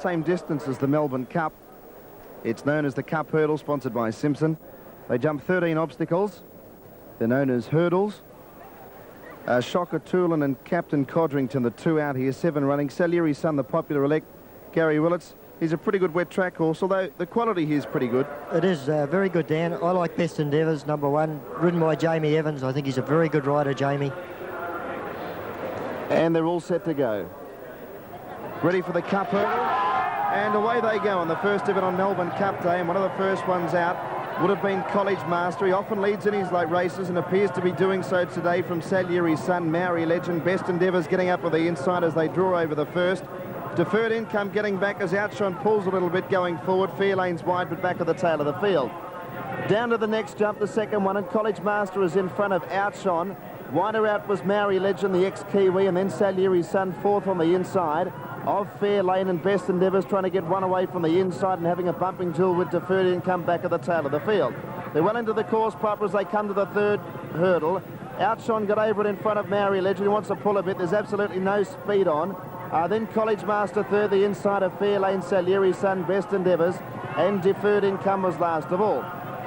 same distance as the Melbourne Cup. It's known as the Cup Hurdle, sponsored by Simpson. They jump 13 obstacles. They're known as hurdles. Shocker Toolan and Captain Codrington, the two out here, 7 running. Salieri's son, the popular elect, Gary Willits. He's a pretty good wet track horse, although the quality here is pretty good. It is very good, Dan. I like Best Endeavours, number 1, ridden by Jamie Evans. I think he's a very good rider, Jamie. And they're all set to go. Ready for the Cup Hurdle. And away they go on the first event on Melbourne Cup Day. And one of the first ones out would have been College Master. He often leads in his late races and appears to be doing so today from Salieri's son, Maori Legend. Best Endeavours getting up with the inside as they draw over the first. Deferred Income getting back as Outshone pulls a little bit going forward. Fairlane's wide but back of the tail of the field. Down to the next jump, the second one, and College Master is in front of Outshone. Wider out was Maori Legend, the ex-Kiwi, and then Salieri's son fourth on the inside of Fairlane, and Best Endeavours trying to get one away from the inside and having a bumping duel with Deferred Income back at the tail of the field. They're well into the course proper as they come to the third hurdle. Outshone got over it in front of Maori Legend. He wants to pull a bit. There's absolutely no speed on. Then College Master third, the inside of Fairlane, Salieri's son, Best Endeavours, and Deferred Income was last of all.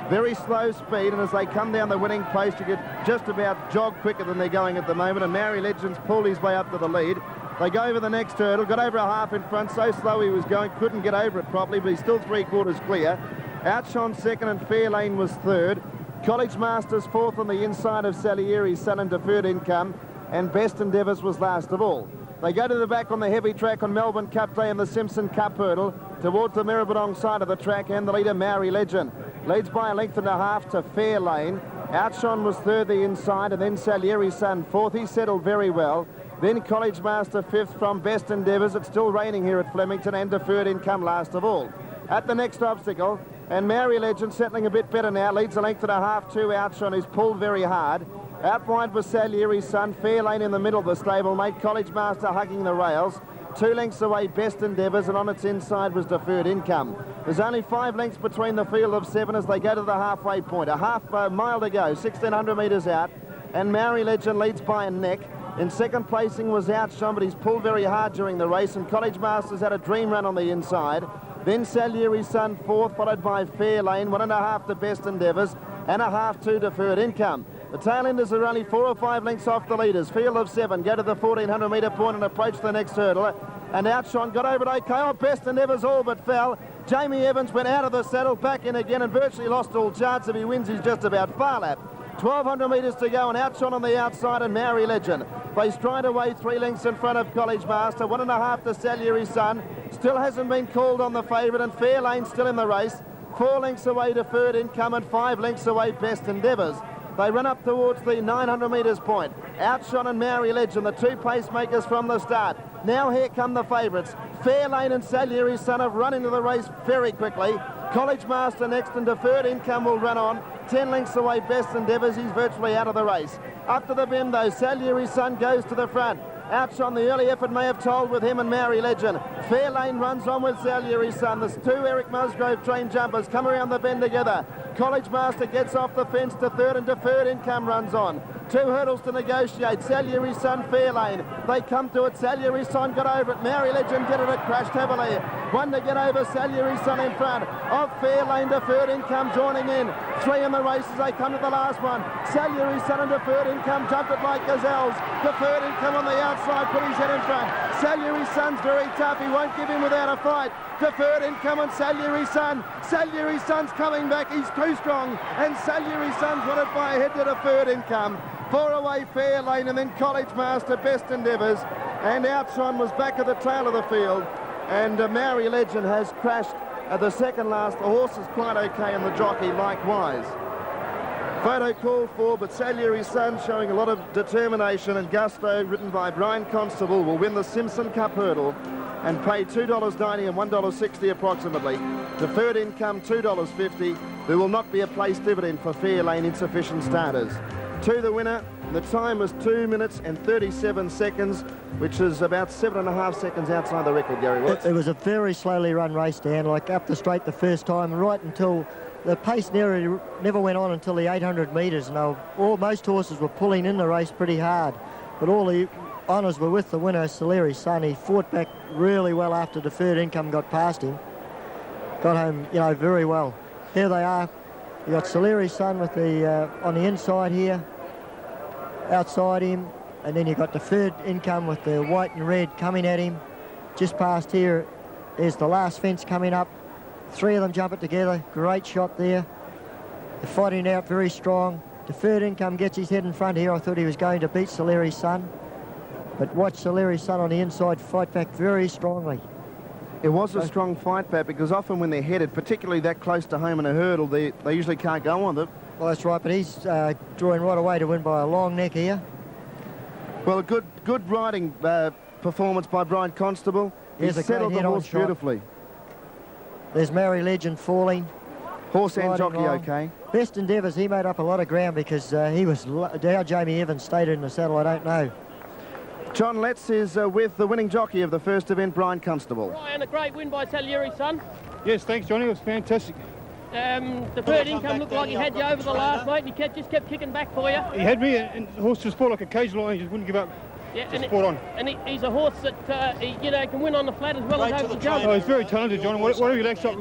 Very slow speed, and as they come down the winning post, you get just about jog quicker than they're going at the moment, and Maori Legend's pulled his way up to the lead. They go over the next hurdle, got over a half in front, so slow he was going, couldn't get over it properly, but he's still 3/4 clear. Outshone second and Fairlane was third. College Masters fourth on the inside of Salieri's son and Deferred Income, and Best Endeavours was last of all. They go to the back on the heavy track on Melbourne Cup Day in the Simpson Cup Hurdle towards the Maribyrnong side of the track, and the leader Maori Legend leads by a length and a half to Fairlane. Outshone was third the inside, and then Salieri's son fourth. He settled very well. Then College Master fifth from Best Endeavours. It's still raining here at Flemington, and Deferred Income last of all. At the next obstacle, and Maori Legend settling a bit better now, leads a length and a half to Outshone, who's pulled very hard. Out wide was Salieri's son. Fairlane in the middle of the stablemate. College Master hugging the rails. 2 lengths away, Best Endeavours, and on its inside was Deferred Income. There's only 5 lengths between the field of 7 as they go to the halfway point. A half mile to go, 1,600 metres out, and Maori Legend leads by a neck. In second placing was Outshone, but he's pulled very hard during the race, and College Masters had a dream run on the inside. Then Salieri's son fourth, followed by Fairlane, 1.5 to Best Endeavours, and a half to Deferred Income. The tail-enders are only 4 or 5 lengths off the leaders. Field of 7 go to the 1,400 metre point and approach the next hurdle. And Outshone got over it okay. Oh, Best Endeavours all but fell. Jamie Evans went out of the saddle, back in again, and virtually lost all chance. If he wins, he's just about far lap. 1,200 metres to go, and Outshone on the outside, and Maori Legend. They stride away 3 lengths in front of College Master. 1.5 to Salieri's son. Still hasn't been called on the favourite, and Fairlane still in the race. 4 lengths away, Deferred Income, and 5 lengths away, Best Endeavours. They run up towards the 900 metres point. Outshone and Maori Legend, the 2 pacemakers from the start. Now here come the favourites. Fairlane and Salieri's son have run into the race very quickly. College Master next, and Deferred Income will run on. 10 lengths away, Best Endeavours. He's virtually out of the race. Up to the bend, though, Salieri's son goes to the front. Outshone, the early effort may have told with him and Maori Legend. Fairlane runs on with Salieri's son. There's 2 Eric Musgrove trained jumpers come around the bend together. College Master gets off the fence to third, and Deferred Income runs on. 2 hurdles to negotiate. Salieri's son, Fairlane. They come to it. Salieri's son got over it. Maori Legend did it. It crashed heavily. 1 to get over. Salieri's son in front of Fairlane. Deferred Income joining in. 3 in the race as they come to the last one. Salieri's son and Deferred Income jumped it like gazelles. Deferred Income on the outside, put his head in front. Salieri's son's very tough. He won't give in without a fight. Deferred Income and Salieri's son. Salieri's son's coming back. He's too strong. And Salieri's son's won it by a head to Deferred Income. 4 away, Fairlane, and then College Master, Best Endeavours. And Outshone was back at the tail of the field. And Maori Legend has crashed at the second last. The horse is quite okay, and the jockey likewise. Photo called for, but Salieri's son showing a lot of determination and gusto, written by Brian Constable, will win the Simpson Cup Hurdle and pay $2.90 and $1.60 approximately. Deferred Income $2.50. There will not be a place dividend for Fairlane insufficient starters. To the winner, the time was 2 minutes and 37 seconds, which is about 7.5 seconds outside the record, Gary Watts. It was a very slowly run race, Dan, like up the straight the first time, right until the pace never went on until the 800 metres, and most horses were pulling in the race pretty hard. But all the honours were with the winner, Soleri's Son. He fought back really well after Deferred Income got past him. Got home, you know, very well. Here they are. You got Soleri's Son with the on the inside here, outside him, and then you got Deferred Income with the white and red coming at him. Just past here, there's the last fence coming up. Three of them jump it together. Great shot there. They're fighting out very strong. Deferred Income gets his head in front here. I thought he was going to beat Soleri's Son, but watch Soleri's Son on the inside fight back very strongly. It was a strong fight back, because often when they're headed, particularly that close to home in a hurdle, they usually can't go on it. Well, that's right, but he's drawing right away to win by a long neck here. Well, a good riding performance by Brian Constable. He settled the horse beautifully. There's Mary Legend falling. Horse and jockey okay. Best Endeavours, he made up a lot of ground because he was... How Jamie Evans stayed in the saddle, I don't know. John Letts is with the winning jockey of the first event, Brian Constable. Brian, a great win by Soleri's Son. Yes, thanks, Johnny. It was fantastic. Deferred Income looked like he had you over the last, mate, and he just kept kicking back for you. He had me, and the horse just fought like a cage lion. He just wouldn't give up. Yeah, just fought on. And he's a horse that can win on the flat as well as over the jump. Oh, he's very talented, Johnny. Whatever he lacks up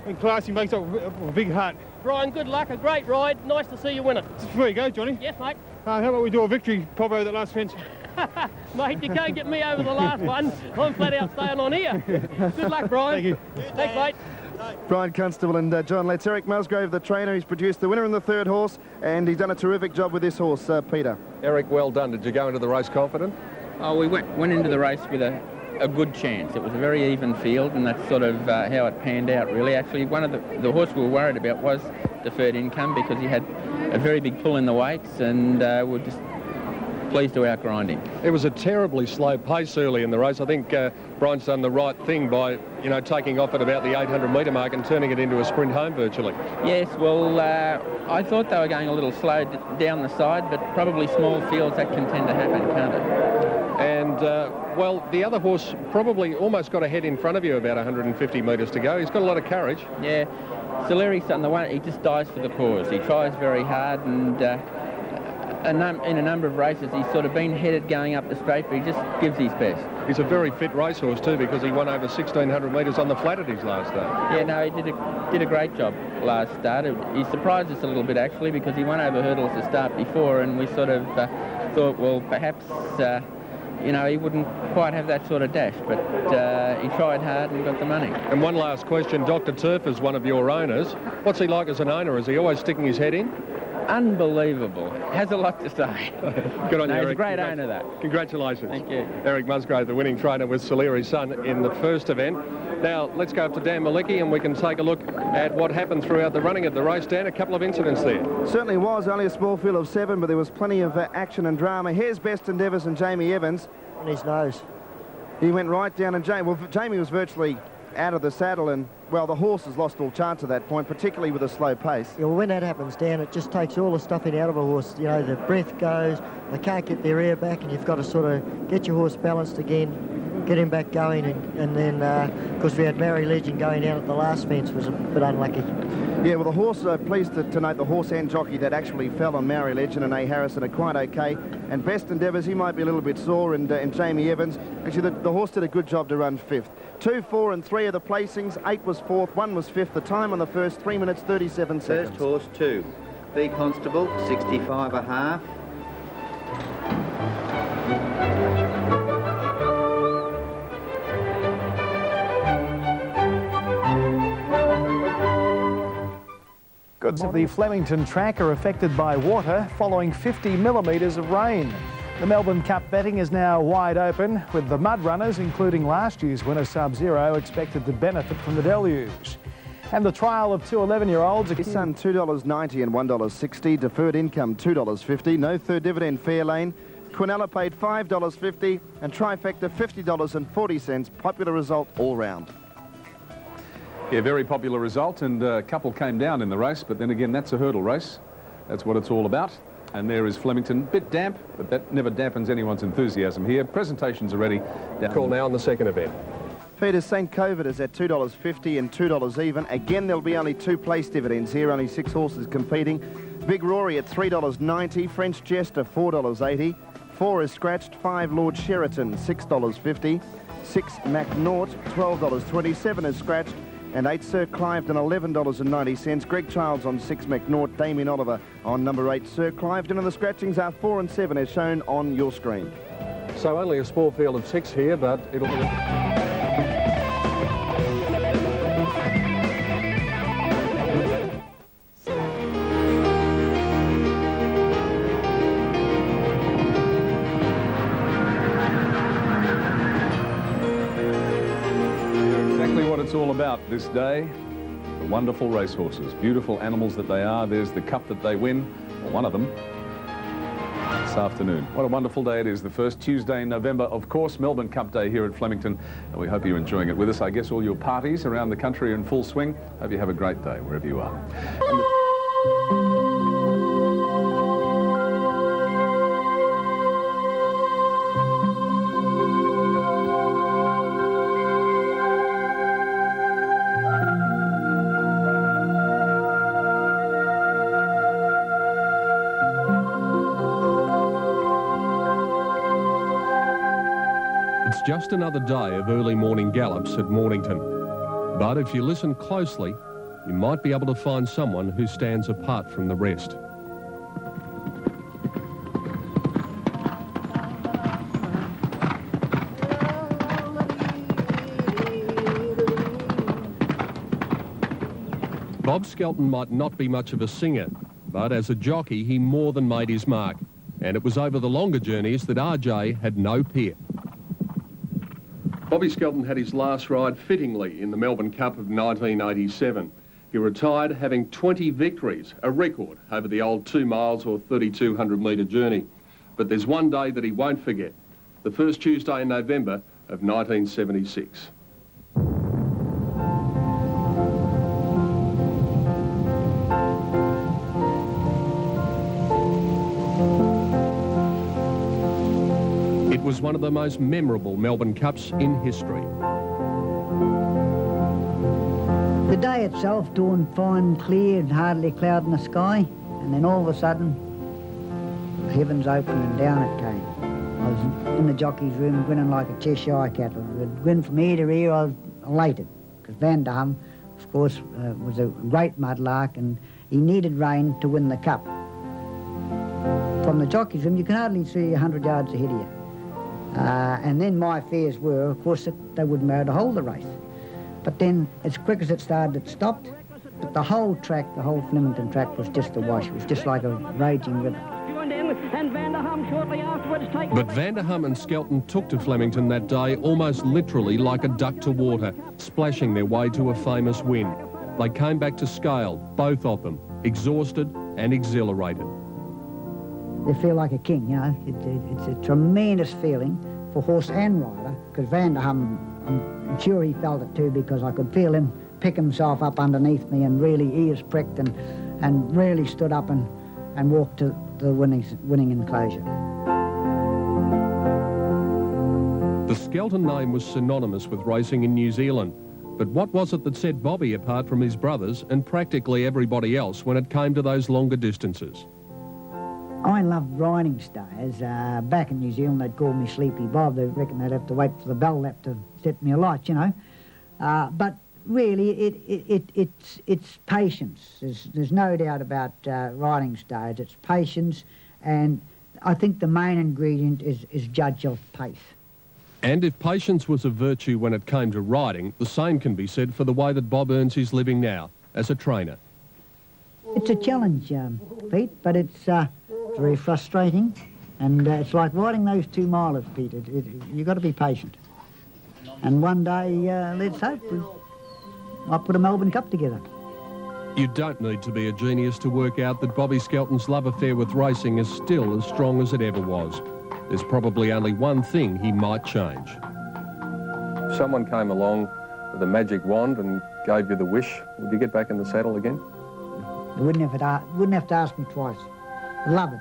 in class, he makes up with a big heart. Brian, good luck. A great ride. Nice to see you win it. There you go, Johnny. Yes, mate. How about we do a victory pop over that last fence? Mate, you can't get me over the last one. I'm flat out staying on here. Good luck, Brian. Thank you. Thanks, mate. Brian Constable and John Letts. Eric Musgrave, the trainer, he's produced the winner in the third horse, and he's done a terrific job with this horse, Peter. Eric, well done. Did you go into the race confident? Oh, we went into the race with a good chance. It was a very even field, and that's sort of how it panned out, really. Actually, one of the horse we were worried about was Deferred Income, because he had a very big pull in the weights, and we're just pleased to outgrind him. It was a terribly slow pace early in the race. I think Brian's done the right thing by, taking off at about the 800-metre mark and turning it into a sprint home virtually. Yes, well, I thought they were going a little slow down the side, but probably small fields, that can tend to happen, can't it? And, well, the other horse probably almost got ahead in front of you about 150 metres to go. He's got a lot of courage. Yeah, Soleri's Son, the one, he just dies for the cause. He tries very hard, and in a number of races he's sort of been headed going up the straight, but he just gives his best. He's a very fit racehorse too, because he won over 1,600 metres on the flat at his last day. Yeah, no, he did a great job last start. He surprised us a little bit, actually, because he won over hurdles to start before, and we sort of thought, well, perhaps he wouldn't quite have that sort of dash, but he tried hard and got the money. And one last question, Dr. Turf is one of your owners. What's he like as an owner? Is he always sticking his head in? Unbelievable. Has a lot to say. Good on you, Eric. He's a great owner, that. Congratulations. Thank you. Eric Musgrave, the winning trainer with Soleri's Son in the first event. Now, let's go up to Dan Malicki and we can take a look at what happened throughout the running of the race. Dan, a couple of incidents there. Certainly was. Only a small field of 7, but there was plenty of action and drama. Here's Best Endeavours and Jamie Evans. On his nose. He went right down, and Jamie was virtually out of the saddle, and, well, the horse has lost all chance at that point, particularly with a slow pace. Yeah, well, when that happens, Dan, it just takes all the stuffing out of a horse. The breath goes, they can't get their air back, and you've got to sort of get your horse balanced again, get him back going, and then, because we had Mary Legend going down at the last fence, was a bit unlucky. Yeah, well, the horse, pleased to note the horse and jockey that actually fell on Mary Legend and A. Harrison are quite okay. And Best Endeavours, he might be a little bit sore, and Jamie Evans. Actually, the horse did a good job to run 5th. 2, 4 and 3 are the placings. 8 was 4th, 1 was 5th. The time on the first 3 minutes 37 seconds. First horse 2, B Constable, 65.5. Goods of the Flemington track are affected by water following 50 millimetres of rain. The Melbourne Cup betting is now wide open, with the mud runners, including last year's winner Sub-Zero, expected to benefit from the deluge. And the trial of two 11-year-olds... His son $2.90 and $1.60. Deferred Income $2.50. No third dividend Fairlane. Quinella paid $5.50 and Trifecta $50.40. Popular result all round. Yeah, very popular result, and a couple came down in the race, but then again, that's a hurdle race. That's what it's all about. And there is Flemington, bit damp, but that never dampens anyone's enthusiasm here. Presentations are ready. Call now on the second event. Peter, St. Covid is at $2.50 and $2 even. Again, there'll be only 2 place dividends here, only 6 horses competing. Big Rory at $3.90, French Jester $4.80, 4 is scratched. 5 Lord Sheraton, $6.50. 6 MacNaught, $12.27 is scratched. And 8 Sir Cliveden, $11.90. Greg Childs on 6 MacNaught. Damien Oliver on number 8 Sir Cliveden. And the scratchings are 4 and 7 as shown on your screen. So only a small field of 6 here, but it'll be... It's all about this day. The wonderful racehorses, beautiful animals that they are. There's the cup that they win, or one of them, this afternoon. What a wonderful day it is. The first Tuesday in November, of course, Melbourne Cup Day here at Flemington. And we hope you're enjoying it with us. I guess all your parties around the country are in full swing. Hope you have a great day wherever you are. It's just another day of early morning gallops at Mornington. But if you listen closely, you might be able to find someone who stands apart from the rest. Bob Skelton might not be much of a singer, but as a jockey, he more than made his mark. And it was over the longer journeys that RJ had no peer. Bobby Skelton had his last ride fittingly in the Melbourne Cup of 1987. He retired having 20 victories, a record over the old 2 miles or 3,200 metre journey. But there's one day that he won't forget, the first Tuesday in November of 1976. It was one of the most memorable Melbourne Cups in history. The day itself dawned fine, clear, and hardly a cloud in the sky, and then all of a sudden, the heavens opened and down it came. I was in the jockey's room grinning like a Cheshire cat. I would grin from ear to ear. I was elated, because Van der Hum, of course, was a great mudlark, and he needed rain to win the Cup. From the jockey's room, you can hardly see 100 yards ahead of you. And then my fears were, of course, that they wouldn't be able to hold the race. But then, as quick as it started, it stopped. But the whole track, the whole Flemington track, was just awash. It was just like a raging river. But Van der Hum and Skelton took to Flemington that day almost literally like a duck to water, splashing their way to a famous win. They came back to scale, both of them, exhausted and exhilarated. You feel like a king, you know. It's a tremendous feeling for horse and rider, because Van der Hum, I'm sure he felt it too, because I could feel him pick himself up underneath me and really ears pricked and really stood up and walked to the winning enclosure. The Skelton name was synonymous with racing in New Zealand. But what was it that set Bobby apart from his brothers and practically everybody else when it came to those longer distances? I loved riding stayers. Back in New Zealand, they'd call me Sleepy Bob. They reckon they'd have to wait for the bell lap to set me alight, you know. But really, it's patience. There's no doubt about riding stayers. It's patience, and I think the main ingredient is judge of pace. And if patience was a virtue when it came to riding, the same can be said for the way that Bob earns his living now, as a trainer. It's a challenge, Pete, but it's very frustrating, and it's like riding those 2 milers, Pete. You've got to be patient. And one day, let's hope, I'll put a Melbourne Cup together. You don't need to be a genius to work out that Bobby Skelton's love affair with racing is still as strong as it ever was. There's probably only one thing he might change. If someone came along with a magic wand and gave you the wish, would you get back in the saddle again? You wouldn't have to ask me twice. Love it.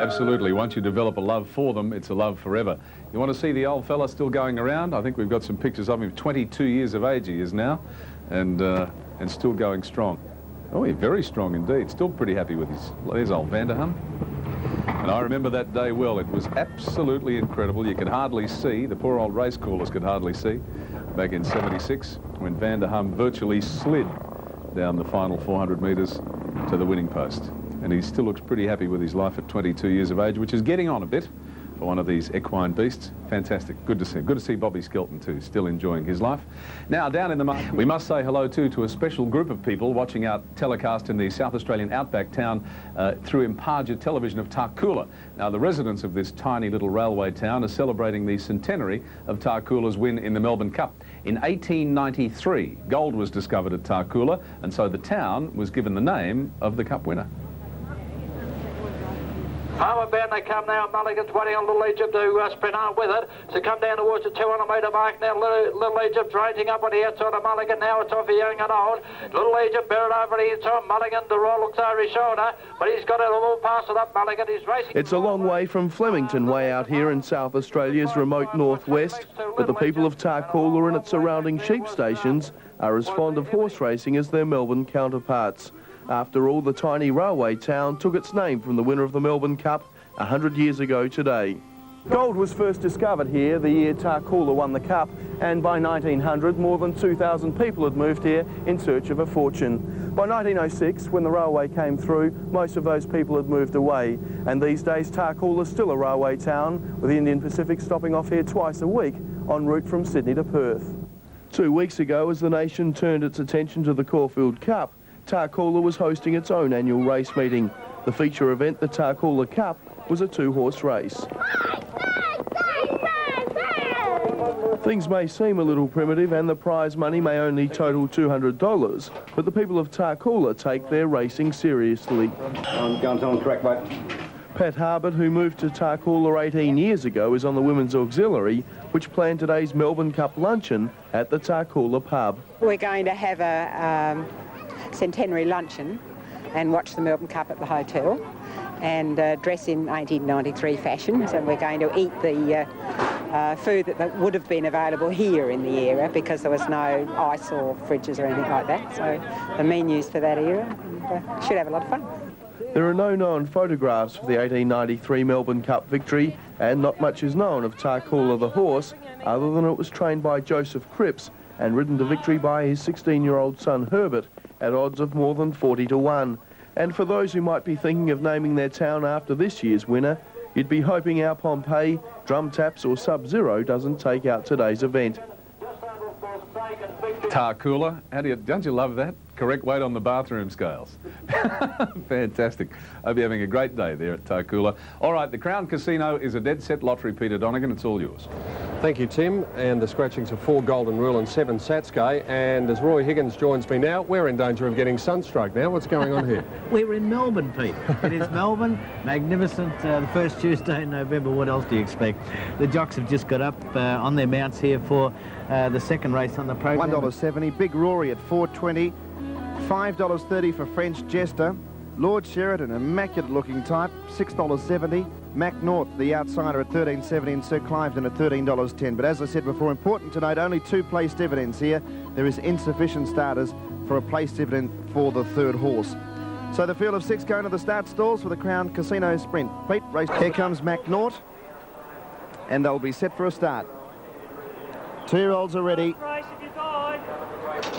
Absolutely. Once you develop a love for them, it's a love forever. You want to see the old fella still going around? I think we've got some pictures of him. 22 years of age he is now, and still going strong. Oh, he's very strong indeed. Still pretty happy with his... There's old Vanderham. And I remember that day well. It was absolutely incredible. You could hardly see, the poor old race callers could hardly see, back in '76, when Vanderham virtually slid down the final 400 metres to the winning post. And he still looks pretty happy with his life at 22 years of age, which is getting on a bit for one of these equine beasts. Fantastic. Good to see. Good to see Bobby Skelton too, still enjoying his life. Now, down in the market, we must say hello too to a special group of people watching our telecast in the South Australian outback town through Imparja Television of Tarcoola. Now, the residents of this tiny little railway town are celebrating the centenary of Tarcoola's win in the Melbourne Cup. In 1893, gold was discovered at Tarcoola, and so the town was given the name of the Cup winner. Home bound they come now. Mulligan's waiting on Little Egypt to sprint on with it. So come down towards the 200 metre mark now. Little Egypt ranging up on the outside of Mulligan. Now it's off for young and old. Little Egypt buried over the inside. Mulligan, the roll looks over his shoulder, but he's got it all past it up. Mulligan is racing. It's a long way from Flemington, way out here in South Australia's remote northwest, but the people of Tarcoola and its surrounding sheep stations are as fond of horse racing as their Melbourne counterparts. After all, the tiny railway town took its name from the winner of the Melbourne Cup 100 years ago today. Gold was first discovered here the year Tarcoola won the Cup, and by 1900 more than 2,000 people had moved here in search of a fortune. By 1906, when the railway came through, most of those people had moved away, and these days Tarcoola is still a railway town, with the Indian Pacific stopping off here twice a week en route from Sydney to Perth. 2 weeks ago, as the nation turned its attention to the Caulfield Cup, Tarcoola was hosting its own annual race meeting. The feature event, the Tarcoola Cup, was a two-horse race. Things may seem a little primitive and the prize money may only total $200, but the people of Tarcoola take their racing seriously. I'm going on correct, mate. Pat Harbert, who moved to Tarcoola 18 years ago, is on the Women's Auxiliary, which planned today's Melbourne Cup luncheon at the Tarcoola pub. We're going to have a centenary luncheon and watch the Melbourne Cup at the hotel and dress in 1893 fashion. So we're going to eat the food that would have been available here in the era because there was no ice or fridges or anything like that. So the menus for that era, and, should have a lot of fun. There are no known photographs for the 1893 Melbourne Cup victory, and not much is known of Tarcoola the horse, other than it was trained by Joseph Cripps and ridden to victory by his 16-year-old son Herbert at odds of more than 40 to 1. And for those who might be thinking of naming their town after this year's winner, you'd be hoping our Pompeii, Drum Taps or Sub-Zero doesn't take out today's event. Tarcoola, don't you love that? Correct weight on the bathroom scales. Fantastic. Hope you're having a great day there at Tarcoola. All right, the Crown Casino is a dead set lottery, Peter Donegan. It's all yours. Thank you, Tim. And the scratchings are 4 Golden Rule and 7 Satsuki. And as Roy Higgins joins me now, we're in danger of getting sunstroke now. What's going on here? We're in Melbourne, Pete. It is Melbourne. Magnificent. The first Tuesday in November. What else do you expect? The jocks have just got up on their mounts here for the second race on the program. $1.70. Big Rory at $4.20. $5.30 for French Jester. Lord Sheridan, immaculate-looking type, $6.70. Mac North, the outsider, at $13.70, and Sir Cliveden at $13.10. But as I said before, important to note, only 2 placed dividends here. There is insufficient starters for a placed dividend for the third horse. So the field of 6 going to the start stalls for the Crown Casino Sprint. Pete, race. Here comes Mac North, and they'll be set for a start. 2-year-olds are ready.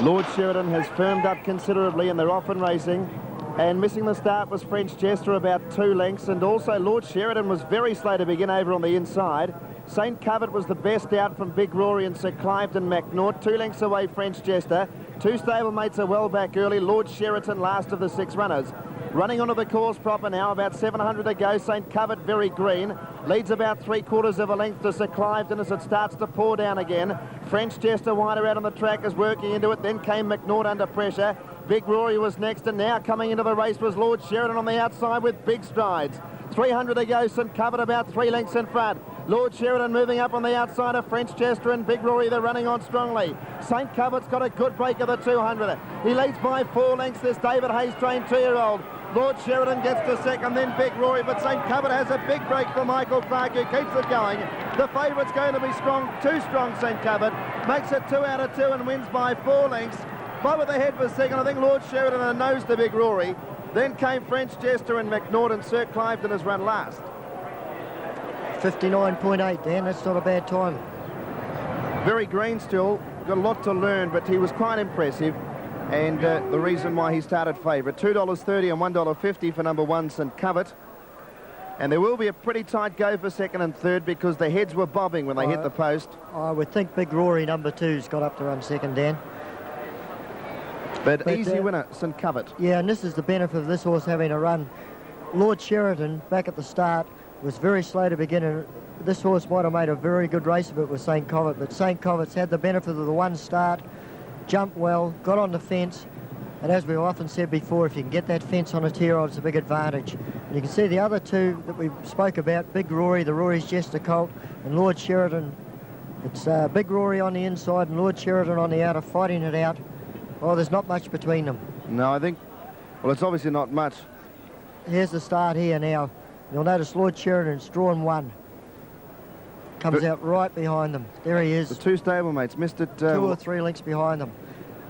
Lord Sheridan has firmed up considerably and they're off and racing. And missing the start was French Jester about 2 lengths, and also Lord Sheridan was very slow to begin over on the inside. St. Covert was the best out from Big Rory and Sir Cliveden McNaught. 2 lengths away French Jester. 2 stablemates are well back early. Lord Sheridan last of the 6 runners. Running onto the course proper now, about 700 to go. St. Covert very green. Leads about 3/4 of a length to Sir Cliveden as it starts to pour down again. French Jester wider out on the track is working into it. Then came McNaught under pressure. Big Rory was next, and now coming into the race was Lord Sheridan on the outside with big strides. 300 to go. St. Covert about 3 lengths in front. Lord Sheridan moving up on the outside of French Jester, and Big Rory they're running on strongly. St. Covert's got a good break of the 200. He leads by 4 lengths, this David Hayes trained 2-year-old. Lord Sheridan gets to second, then Big Rory, but St. Covert has a big break for Michael Clark, who keeps it going. The favourite's going to be strong, too strong, St. Covert. Makes it 2 out of 2 and wins by 4 lengths. Bob at the head for second. I think Lord Sheridan and nose to Big Rory. Then came French Jester and McNaughton. Sir Cliveden has run last. 59.8, Dan. That's not a bad time. Very green still. Got a lot to learn, but he was quite impressive. And the reason why he started favourite. $2.30 and $1.50 for number 1, St Covert. And there will be a pretty tight go for second and third because the heads were bobbing when they hit the post. I would think Big Rory, number 2's got up to run second, Dan. But easy winner, St Covert. Yeah, and this is the benefit of this horse having a run. Lord Sheridan, back at the start, was very slow to begin. And this horse might have made a very good race of it with St Covert, but St Covert's had the benefit of the one start, jumped well, got on the fence, and as we've often said before, if you can get that fence on a tear-rod, it's a big advantage. And you can see the other two that we spoke about, Big Rory, the Rory's Jester Colt, and Lord Sheridan. It's Big Rory on the inside and Lord Sheridan on the outer, fighting it out. Oh, there's not much between them. No, I think, well, it's obviously not much. Here's the start here now. You'll notice Lord Sheridan's drawn 1. Comes out right behind them. There he is. The 2 stablemates missed it. 2 or 3 lengths behind them.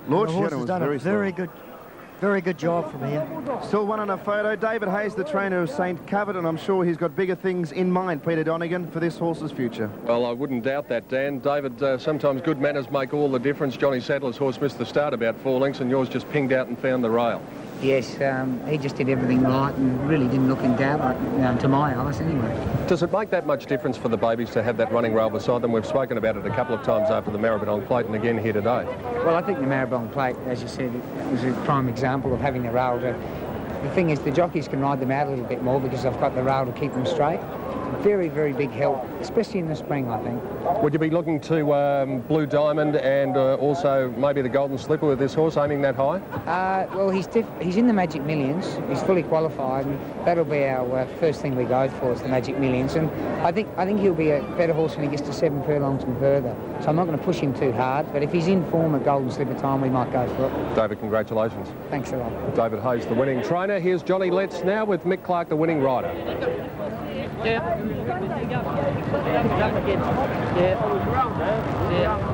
Lord Sheridan has done a very good job from here. Still one on a photo. David Hayes, the trainer of St Covert, and I'm sure he's got bigger things in mind, Peter Donegan, for this horse's future. Well, I wouldn't doubt that, Dan. David, sometimes good manners make all the difference. Johnny Saddler's horse missed the start about 4 lengths, and yours just pinged out and found the rail. Yes, he just did everything right and really didn't look in doubt, to my eyes anyway. Does it make that much difference for the babies to have that running rail beside them? We've spoken about it a couple of times after the Maribyrnong Plate and again here today. Well, I think the Maribyrnong Plate, as you said, was a prime example of having the rail to... The thing is, the jockeys can ride them out a little bit more because they've got the rail to keep them straight. Very, very big help, especially in the spring, I think. Would you be looking to Blue Diamond and also maybe the Golden Slipper with this horse, aiming that high? Well, he's in the Magic Millions. He's fully qualified, and that'll be our first thing we go for is the Magic Millions. And I think he'll be a better horse when he gets to 7 furlongs and further. So I'm not going to push him too hard, but if he's in form at Golden Slipper time, we might go for it. David, congratulations. Thanks a lot. David Hayes, the winning trainer. Here's Johnny Letts now with Mick Clark, the winning rider. Yeah.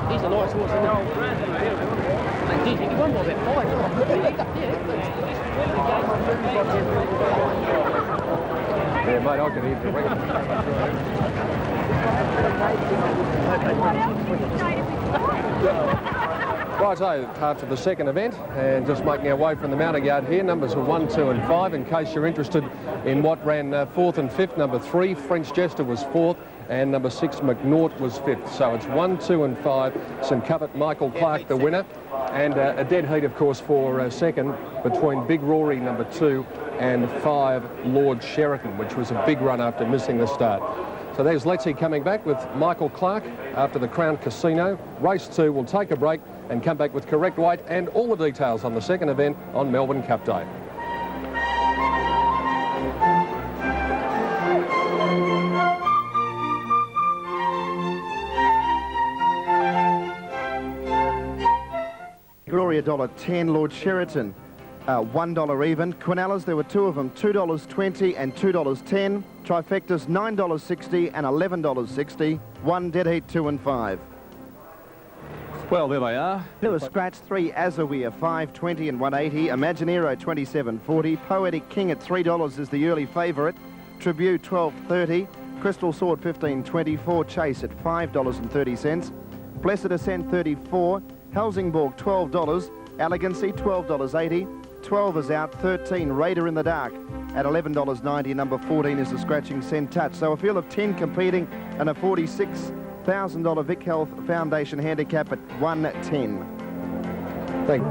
He's a nice horse, isn't he? He won by about 5. Yeah, mate, I can hear the Righto, after the second event, and just making our way from the mounting yard here, numbers are 1, 2 and 5. In case you're interested in what ran 4th and 5th, number 3, French Jester was 4th, and number 6, McNaught was 5th. So it's 1, 2 and 5. St Covert, Michael Clark, the winner. And a dead heat, of course, for second between Big Rory, number 2, and 5, Lord Sheridan, which was a big run after missing the start. So there's Lettsy coming back with Michael Clark after the Crown Casino. Race 2 will take a break and come back with correct weight and all the details on the second event on Melbourne Cup Day. Gloria $1.10, Lord Sheraton $1 even. Quinellas, there were 2 of them, $2.20 and $2.10. Trifectas $9.60 and $11.60. 1 dead heat 2 and 5. Well, there they are. Lewis Scratch 3, Azawea $5.20 and $1.80. Imaginero $27.40. Poetic King at $3 is the early favourite. Tribute $12.30. Crystal Sword $15.24. Chase at $5.30. Blessed Ascent $34. Helsingborg $12. Elegancy $12.80. 12 is out. 13 Raider in the Dark at $11.90. Number 14 is the Scratching Send Touch. So a field of 10 competing and a $46,000 Vic Health Foundation handicap at 110. Thank you.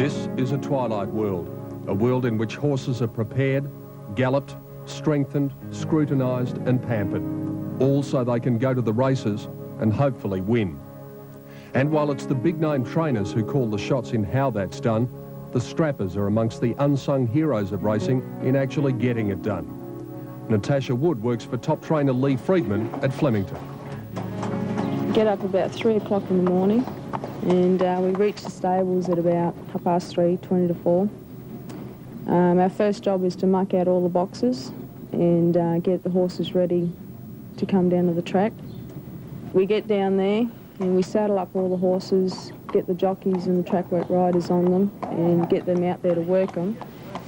This is a twilight world, a world in which horses are prepared, galloped, strengthened, scrutinised and pampered, all so they can go to the races and hopefully win. And while it's the big-name trainers who call the shots in how that's done, the strappers are amongst the unsung heroes of racing in actually getting it done. Natasha Wood works for top trainer Lee Friedman at Flemington. Get up about 3 o'clock in the morning and we reach the stables at about 3:30, 20 to 4. Our first job is to muck out all the boxes and get the horses ready to come down to the track. We get down there and we saddle up all the horses, get the jockeys and the track work riders on them and get them out there to work them.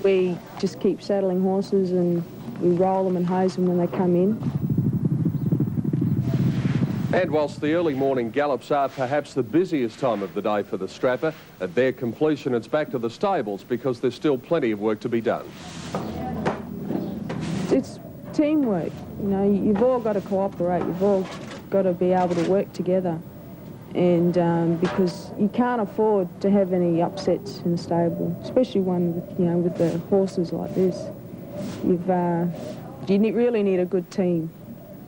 We just keep saddling horses and we roll them and hose them when they come in. And whilst the early morning gallops are perhaps the busiest time of the day for the strapper, at their completion it's back to the stables because there's still plenty of work to be done. It's teamwork, you know, you've all got to cooperate, you've all got to be able to work together, and because you can't afford to have any upsets in the stable, especially one with, you know, with the horses like this. You really need a good team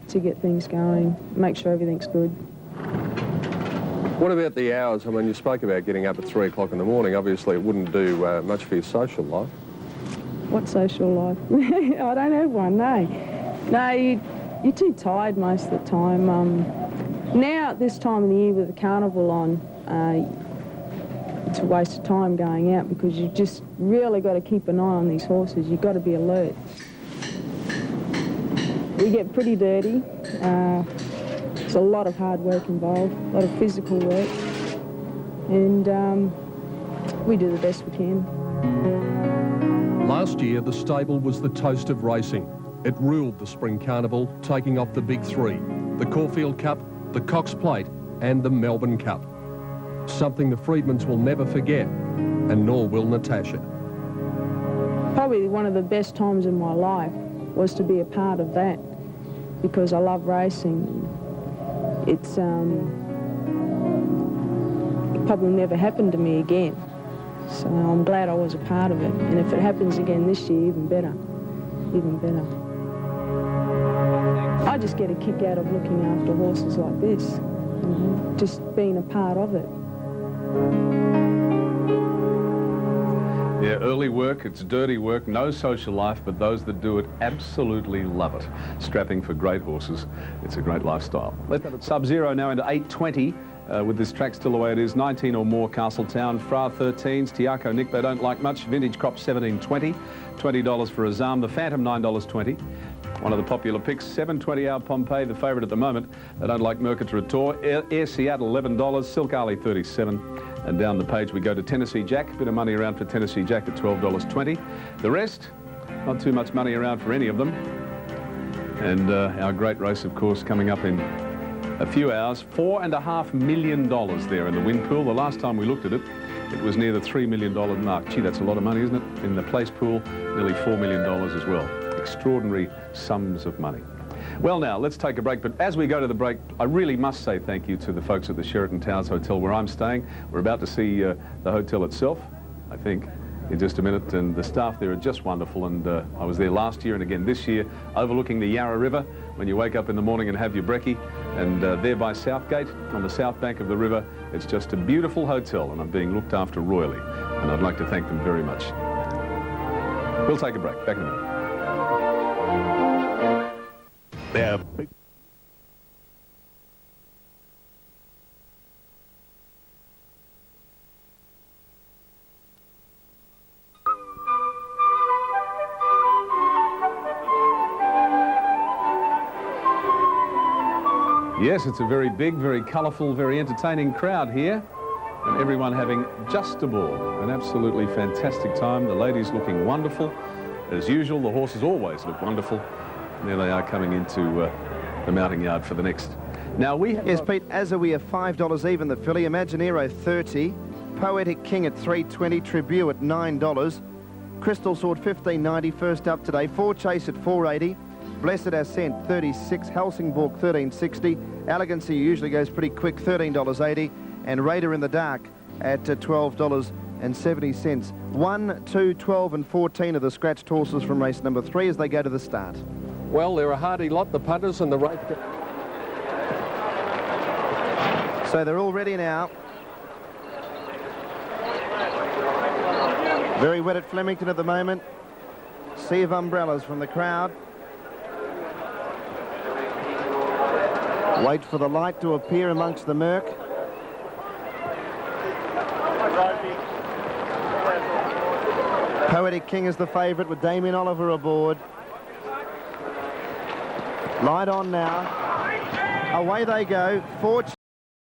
to get things going, make sure everything's good. What about the hours? I mean, you spoke about getting up at 3 o'clock in the morning. Obviously, it wouldn't do much for your social life. What social life? I don't have one, no. No, you're too tired most of the time. Now, at this time of the year with the carnival on, it's a waste of time going out because you've just really got to keep an eye on these horses. You've got to be alert. We get pretty dirty. There's a lot of hard work involved, a lot of physical work, and we do the best we can. Last year, the stable was the toast of racing. It ruled the Spring Carnival, taking off the big three, the Caulfield Cup, the Cox Plate and the Melbourne Cup. Something the Freedmans will never forget, and nor will Natasha. Probably one of the best times in my life was to be a part of that because I love racing. It's it probably never happened to me again. So I'm glad I was a part of it. And if it happens again this year, even better. Even better. I just get a kick out of looking after horses like this. You know, just being a part of it. Yeah, early work, it's dirty work, no social life, but those that do it absolutely love it. Strapping for great horses, it's a great lifestyle. Let's have it Sub-Zero now into 8:20. With this track still the way it is, 19 or more Castletown, Fra 13s, Tiaco Nick they don't like much, Vintage Crop 17.20, $20 for Azam, the Phantom $9.20. One of the popular picks, 7.20 Our Pompeii, the favourite at the moment. They don't like Mercator, Air Seattle $11, Silk Alley 37. And down the page we go to Tennessee Jack, a bit of money around for Tennessee Jack at $12.20. The rest, not too much money around for any of them. And our great race, of course, coming up in a few hours, $4.5 million there in the win pool. The last time we looked at it, it was near the $3 million mark. Gee, that's a lot of money, isn't it? In the place pool, nearly $4 million as well. Extraordinary sums of money. Well, now, let's take a break. But as we go to the break, I really must say thank you to the folks at the Sheraton Towers Hotel where I'm staying. We're about to see the hotel itself, I think, in just a minute. And the staff there are just wonderful. And I was there last year and again this year, overlooking the Yarra River when you wake up in the morning and have your brekkie. And there by Southgate, on the south bank of the river, it's just a beautiful hotel. And I'm being looked after royally. And I'd like to thank them very much. We'll take a break. Back in a minute. They're big. Yes, it's a very big, very colourful, very entertaining crowd here. And everyone having just a ball. An absolutely fantastic time. The ladies looking wonderful. As usual, the horses always look wonderful. And there they are coming into the mounting yard for the next. Now we have... Yes, Pete, Azawi at $5 even, the filly. Imaginero 30. Poetic King at $3.20. Tribute at $9. Crystal Sword $15.90. First up today. Four Chase at $4.80. Blessed Ascent $36. Helsingborg $13.60. Elegancy usually goes pretty quick, $13.80. And Raider in the Dark at $12.70. 1, 2, 12 and 14 are the scratched horses from race number 3 as they go to the start. Well, they're a hardy lot, the punters and the race. So they're all ready now. Very wet at Flemington at the moment. Sea of umbrellas from the crowd. Wait for the light to appear amongst the murk. Poetic King is the favourite with Damien Oliver aboard. Light on now. Away they go. 4